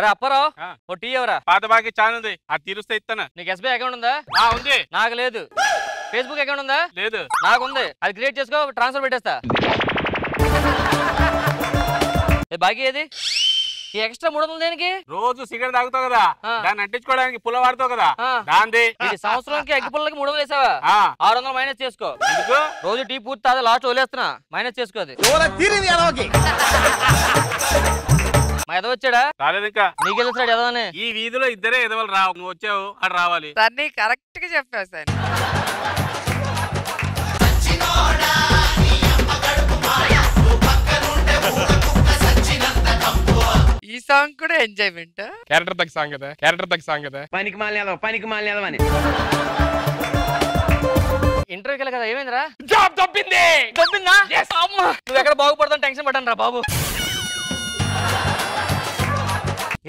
అరే Apparao O T ఎవరా? పాత బాకి చాలా ఉంది, అది తీరుస్తే ఇస్తాను. నీకు ఎస్బీఐ అకౌంట్ ఉందా? ఉంది. నాకు లేదు. ఫేస్బుక్ అకౌంట్ ఉందా? లేదు. నాకు ఉంది, అది క్రియేట్ చేసుకో, ట్రాన్స్ఫర్ పెట్టేస్తా. బాకీ ఏది? ఈ ఎక్స్ట్రా 300 దేనికి? రోజు సిగరెట్ తాగుతావు కదా, దాన్ని అంటించుకోవడానికి పుల్ల వాడతావు కదా, దాంది. సంవత్సరానికి అగ్గి పుల్లకి 300 వేసావా? 600 మైనస్ చేసుకో. రోజు టీ పూర్తి తాదా, లాస్ట్ వదిలేస్తున్నా, మైనస్ చేసుకోది. మా ఎదవ వచ్చాడా? రాలేదు ఇంకా. నీకు తెలుస్తాడు ఎదవని? ఈ వీధిలో ఇద్దరే ఎదవలు రా, నువ్వు వచ్చావు అటు రావాలి. దాన్ని కరెక్ట్ గా చెప్పావు సార్. ఈ సాంగ్ కూడా ఎంజాయ్మెంట్. క్యారెక్టర్ తగ్గ సాంగ్ కదా, క్యారెక్టర్ తగ్గ సాంగ్ కదా. పనికి మాలినేదో అని ఇంటర్వ్యూకి కదా, ఏమైందిరా? జాబ్ దొబ్బింది. దొబ్బిందా? అమ్మా, నువ్వు ఎక్కడ బాగుపడతావు టెన్షన్ పడ్డాను రా బాబు.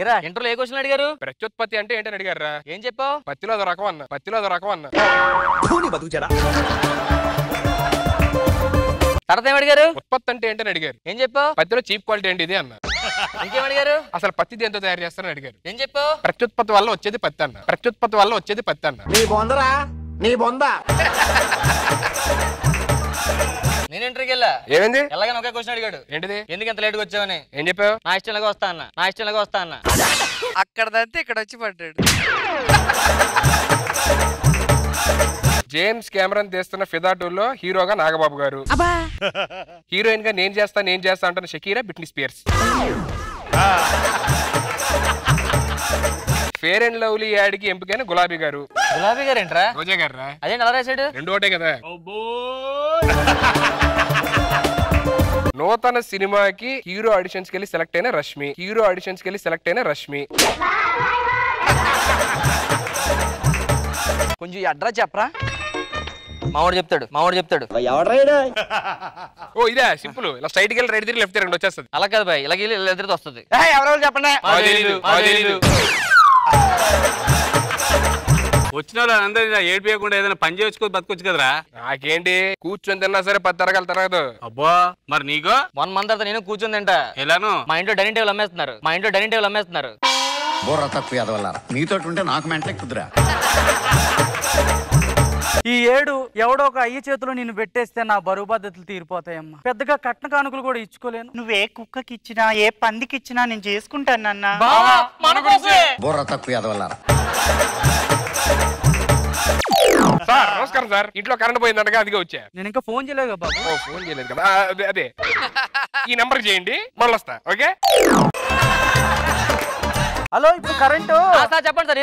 ఇరా ఇంటర్వ్యూలో ఏ క్వశ్చన్ అడిగారు? ప్రత్యుత్పత్తి అంటే ఏంటని అడిగారా? ఏం చెప్పావు? పత్తిలో అదో రకం అన్న, పత్తిలో అదో రకం అన్న. తర్వాత ఏం అడిగారు? ఉత్పత్తి అంటే ఏంటని అడిగారు. ఏం చెప్పావు? పత్తిలో చీప్ క్వాలిటీ ఏంటి ఇది అన్న. ఇంకేం అడిగారు? అసలు పత్తి దేంతో తయారు చేస్తారని అడిగారు. ఏం చెప్పావు? ప్రత్యుత్పత్తి వల్ల వచ్చేది పత్తి అన్న, ప్రత్యుత్పత్తి వల్ల వచ్చేది పత్తి అన్న. నేను ఇంటర్వ్యూకి వెళ్ళా. ఏమైంది? ఎలాగని ఒకే క్వశ్చన్ అడిగాడు. ఏంటిది? ఎందుకు ఎంత లేట్ గా వచ్చావని. ఏం చెప్పావు? నా ఇష్టంలాగా వస్తా అన్న, నా ఇష్టంలాగా వస్తా అన్న. అక్కడదంతే ఇక్కడ వచ్చి పడ్డాడు. జేమ్స్ కెమెరాన్ తీస్తున్న ఫిదా 2లో హీరోగా నాగబాబు గారు, హీరోయిన్ గా నేను చేస్తా అంటున్న Shakira Britney Spears. Fair and lovely ad కి ఎంపికైన గులాబీ గారు. గులాబీ గారు ఏంట్రా? రోజా గారు రా. అదేంటి అలా రాశాడు? రెండు ఒకటే కదా. నూతన సినిమాకి హీరో ఆడిషన్స్ కి వెళ్ళి సెలెక్ట్ అయిన రష్మి, హీరో ఆడిషన్స్ కి వెళ్ళి సెలెక్ట్ అయిన రష్మి. కొంచెం అడ్రస్ చెప్పరా? మావాడు చెప్తాడు. ఓ ఇదే సింపుల్, ఇలా స్ట్రైట్ కి వెళ్ళి రైట్ తిరిగి లెఫ్ట్ తిరిగి వచ్చేస్తుంది. అలా కాదు బాయ్, ఇలా ఎదురుతో వస్తుంది. ఎవరెవరు చెప్పండి. వచ్చిన వాళ్ళందరూ ఏడిపోయకుండా ఏదైనా పని చేసుకోవచ్చు, బతకొచ్చు కదరా. నాకేంటి, కూర్చొని తిన్నా సరే 10 తరగలు తరగదు. అబ్బా మరి నీకో 1 మంత్ తర్వాత నేను కూర్చొని తింటా. ఎలాను? మా ఇంట్లో డైనింగ్ టేబుల్ అమ్మేస్తున్నారు. బుర్ర తక్కువ ఎదవల్ల మీతో ఉంటే నాకు మెంటలే కుదురా. ఈ ఏడు ఎవడో ఒక అయ్య చేతిలో నిన్ను పెట్టేస్తే నా బరువు బాధ్యతలు తీరిపోతాయమ్మా. పెద్దగా కట్న కానుకలు కూడా ఇచ్చుకోలేను. నువ్వే కుక్కకి ఇచ్చినా ఏ పందికి ఇచ్చినా నేను చేసుకుంటాను నాన్న. బుర్ర తక్కువ ఎదవల్ల. సార్ నమస్కారం సార్, ఇంట్లో కరెంట్ పోయిందంటగా అదిగా వచ్చా. నేను ఇంకా ఫోన్ చేయలేదు బాబు. ఫోన్ చేయలేదు కదా, అదే ఈ నెంబర్ చేయండి, మళ్ళీ వస్తా. ఓకే హలో, ఇప్పుడు కరెంటు చెప్పండి సార్.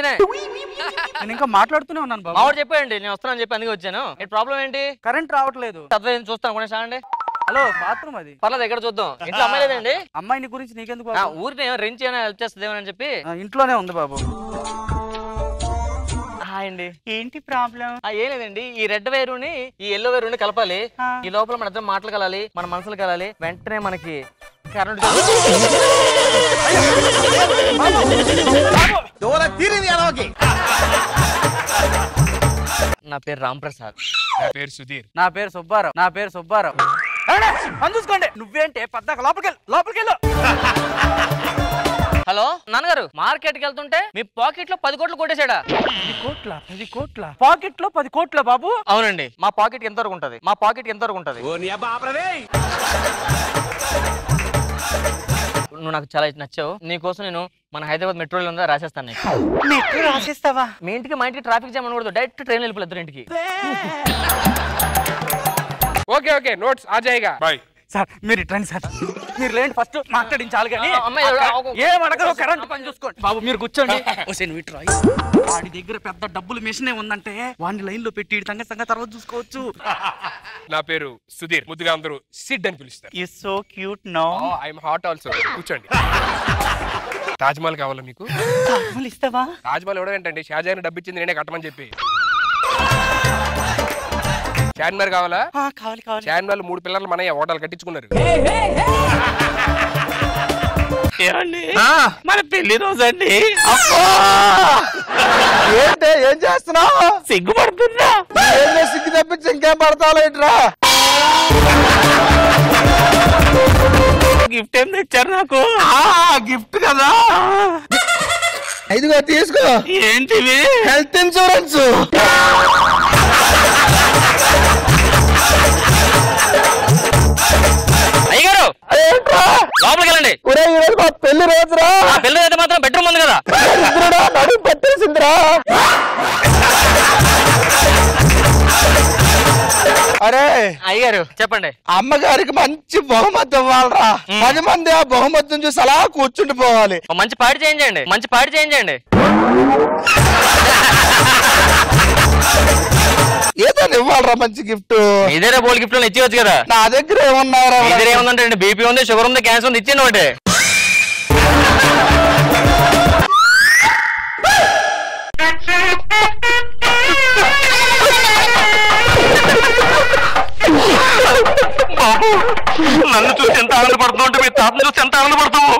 నేను ఇంకా మాట్లాడుతూనే ఉన్నాను బాబు. మావాడు చెప్పండి, నేను వస్తానని చెప్పి అందుకే వచ్చాను. ప్రాబ్లం ఏంటి? కరెంట్ రావట్లేదు. చూస్తాను కూడా సాండి. హలో, బాత్రూమ్ అది. పర్లేదు, ఎక్కడ చూద్దాం. ఇంట్లో అమ్మాయి లేదండి? అమ్మాయిని గురించి నీకెందుకు? ఊరిని రెంట్ చేయని హెల్ప్ చేస్తుందేమని చెప్పి. ఇంట్లోనే ఉంది బాబు. అండి, ఏంటి ప్రాబ్లం? ఏం లేదండి, ఈ రెడ్ వైరుని ఈ ఎల్లో వైరుని కలపాలి. ఈ లోపల మన ఇద్దరం మాటలు కలాలి, మన మనసులు కలాలి. వెంటనే మనకి కరెంట్. నా పేరు రాంప్రసాద్. నా పేరు సుధీర్. నా పేరు సుబ్బారావు. చూసుకోండి. నువ్వేంటే పద్దాక లోపలికెళ్ళు. హలో నాన్నగారు, మార్కెట్ కి వెళ్తుంటే మీ పాకెట్ లో 10 కోట్లు కొట్టేశాడా? 10 కోట్ల పాకెట్ లో 10 కోట్ల బాబు? అవునండి. మా పాకెట్ ఎంత వరకు ఉంటది? నువ్వు నాకు చాలా నచ్చావు. నీకోసం నేను మన హైదరాబాద్ మెట్రోలో ఉందా రాసేస్తాను. మెట్రో రాసేస్తావా? మా ఇంటికి ట్రాఫిక్ జామ్ అనకూడదు, డైరెక్ట్ ట్రైన్ వెళ్ళిపోలేదు ఇంటికి. ఓకే నోట్స్ ఆ జాయిగా. బాయ్ సార్, మీరు ఇట్రండి సార్. మీరు లేండి, ఫస్ట్ మాట్లాడించాలి కానీ ఏమడగరు. కరెంట్ పని చూసుకోండి బాబు, మీరు కూర్చోండి. వాడి దగ్గర పెద్ద డబ్బులు మెషినే ఉందంటే వాడిని లైన్ లో పెట్టి సంగతి తర్వాత చూసుకోవచ్చు. నా పేరు సుధీర్, ముద్దుగా అందరూ సిడ్ అని పిలుస్తారు. You so cute now. I'm hot also. కూర్చోండి. తాజ్మహల్ కావాలా మీకు? తాజ్మహల్ ఇస్తావా? తాజ్మహల్ ఎవడంటండి, షాజహాన్ డబ్బు ఇచ్చింది నేనే కట్టమని చెప్పి. చార్మినార్ కావాలా? కావాలి. చార్మినార్ 3 పిల్లర్లు మన హోటల్ కట్టించుకున్నారు. మన పెళ్లి రోజు అండి. ఏంటే ఏం చేస్తున్నావు? సిగ్గుపడుతున్నా. సిగ్గు తప్పించి ఇంకేం పడతావు ఏంట్రా? గిఫ్ట్ ఏం తెచ్చారు నాకు? గిఫ్ట్ కదా, ఇదిగో తీసుకో. ఏంటివి? Health insurance. అయ్యగారు లోపలికి వెళ్ళండి. మా పెళ్లి రోజురా. పెళ్లి అయితే మాత్రం బెడ్రూమ్ ఉంది కదా. నడుము పట్టేసిందిరా. అరే అయ్యగారు చెప్పండి. అమ్మగారికి మంచి బహుమతి ఇవ్వాలరా. 10 మంది ఆ బహుమతిని చూసి అలా కూర్చుండి పోవాలి. మంచి పార్టీ చేయించండి, మంచి పార్టీ చేయించండి. ఏదో ఇవ్వాలరా మంచి గిఫ్ట్. ఇదేరా బోల్ గిఫ్ట్ ఇచ్చేవచ్చు కదా. నా దగ్గర ఏమన్నారా? మీ దగ్గర ఏముందంటే బీపీ ఉంది, షుగర్ ఉంది, క్యాన్సర్ ఉంది, ఇచ్చేయండి ఒకటి. నన్ను చూసి ఎంత ఆనందపడుతున్నావు అంటే మీ తాతను చూసి ఎంత ఆనందపడతావు.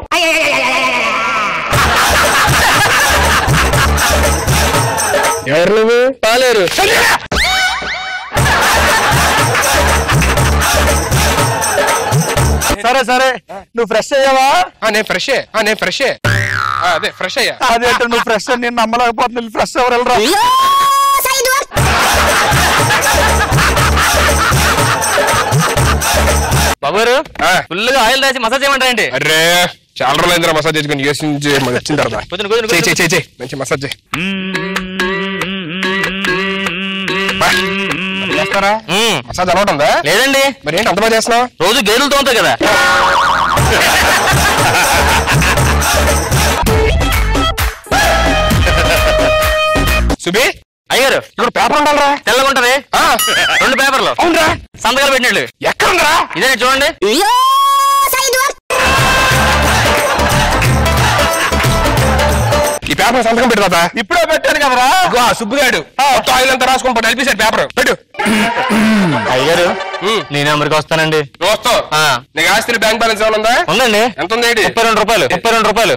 ఎవరు పాలేరు. సరే సరే, నువ్వు ఫ్రెష్ అయ్యావా? నేను ఫ్రెష్ అదే ఫ్రెష్ అయ్యా. అదే నువ్వు ఫ్రెష్ అని నేను నమ్మలేకపోతున్నా. ఫ్రెష్ ఎవరు వెళ్ళరా? బాబు గారు ఫుల్ గా ఆయిల్ రాసి మసాజ్ చేయమంటారండి. అరే చాలా రోజులైందిరా మసాజ్ చేసుకుని యూఎస్ నుంచి వచ్చిన తర్వాత. మంచి మసాజ్ చేస్తారా? మసాజ్ అలవాటు ఉందా? లేదండి. మరి ఏంటి అంత బాగా చేస్తున్నావు? రోజు గేదెలతో ఉంటాయి కదా. సుబి అయ్యారు ఇప్పుడు పేపర్ ఉండాలరా. తెల్లగా ఉంటది. 2 పేపర్లు. అవునరా, సంతకాలు పెట్టినట్లు. ఎక్కడ ఉందరా? ఇదే చూడండి. ఈ పేపర్ సంతకం పెట్టు తాత. ఇప్పుడే పెట్టాను కదరా. సుబ్బుగాడు ఆయిల్ అంతా రాసుకొని వెళ్ళిపోయాడు పేపర్ పెట్టు. అయ్యారు నేను అమెరికా వస్తానండి. నువ్వు వస్తావు? నీకు ఆస్తి బ్యాంక్ బ్యాలెన్స్ ఏమైనా ఉందా? ఉందండి. ఎంత ఉంది? 32 రూపాయలు. 32 రూపాయలు.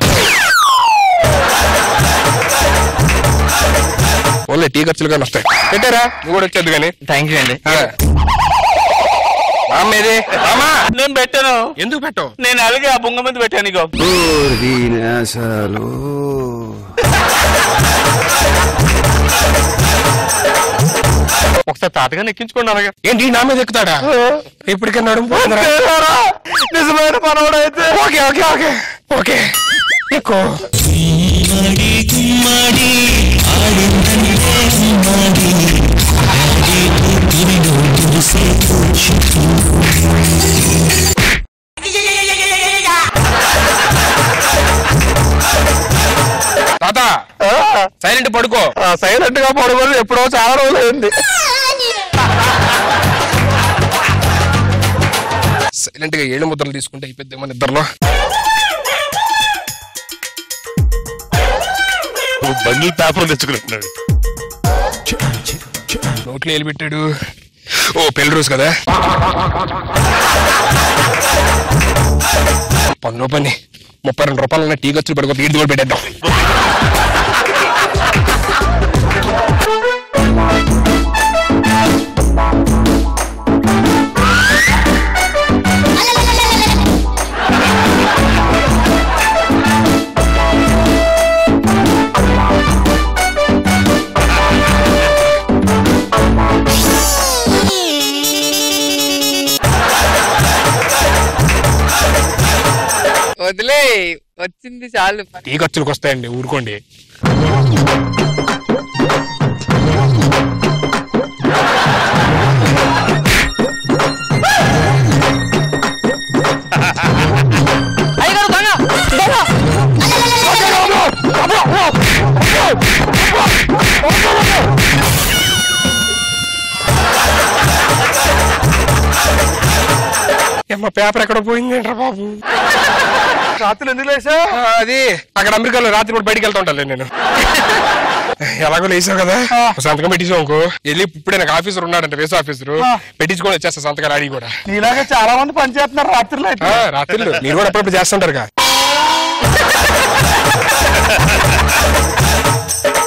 ఓన్లీ టీ ఖర్చులు కానీ వస్తాయి. పెట్టారా? నువ్వు కూడా వచ్చేది కానీ. థ్యాంక్ యూ అండి. అమ్మేది అమ్మా. నేను పెట్టాను. ఎందుకు పెట్టావు? నేను అలాగే ఆ బొంగ మీద పెట్టాను. ఇగో ఒకసారి తాతగా ఎక్కించుకోండి. అలాగే ఏంటి నా మీద ఎక్కుతాడా? ఇప్పటికన్నా నిజమైన మనోడైతే ఓకే ఓకే ఓకే ఓకే ఎక్కువ. తాత సైలెంట్ పడుకో. సైలెంట్ గా పడుకోని ఎప్పుడో చాలా రోజులు అయింది. సైలెంట్ గా 7 ముద్రలు తీసుకుంటే అయిపోద్ది మన ఇద్దరులో. బండిల్ పేపర్ తెచ్చుకున్నాడు. నోట్లో ఏలు పెట్టాడు. ఓ పెళ్లి రోజు కదా. పన్ను పని 32 రూపాయలు టీ ఖర్చులు పడుకో. వీడి కూడా పెట్టేద్దాం. వదిలే, వచ్చింది చాలు. టీ ఖర్చులకు వస్తాయండి, ఊరుకోండి. పేపర్ ఎక్కడ పోయింది ఏంట్రా బాబు? రాత్రి ఎందుకు లేసా? అది అక్కడ అమెరికాలో రాత్రి కూడా బయటికి వెళ్తా ఉంటాను నేను. ఎలాగో లేసావు కదా, సంతకం పెట్టించావు అనుకో. వెళ్ళి ఇప్పుడే నాకు ఆఫీసర్ ఉన్నాడంటే, రేసు ఆఫీసర్, పెట్టించుకొని వచ్చేస్తా సంతకాలు ఆడి కూడా. నీలాగా చాలా మంది పని చేస్తున్నారు రాత్రిలో. రాత్రిలో మీరు కూడా అప్పుడప్పుడు చేస్తుంటారు.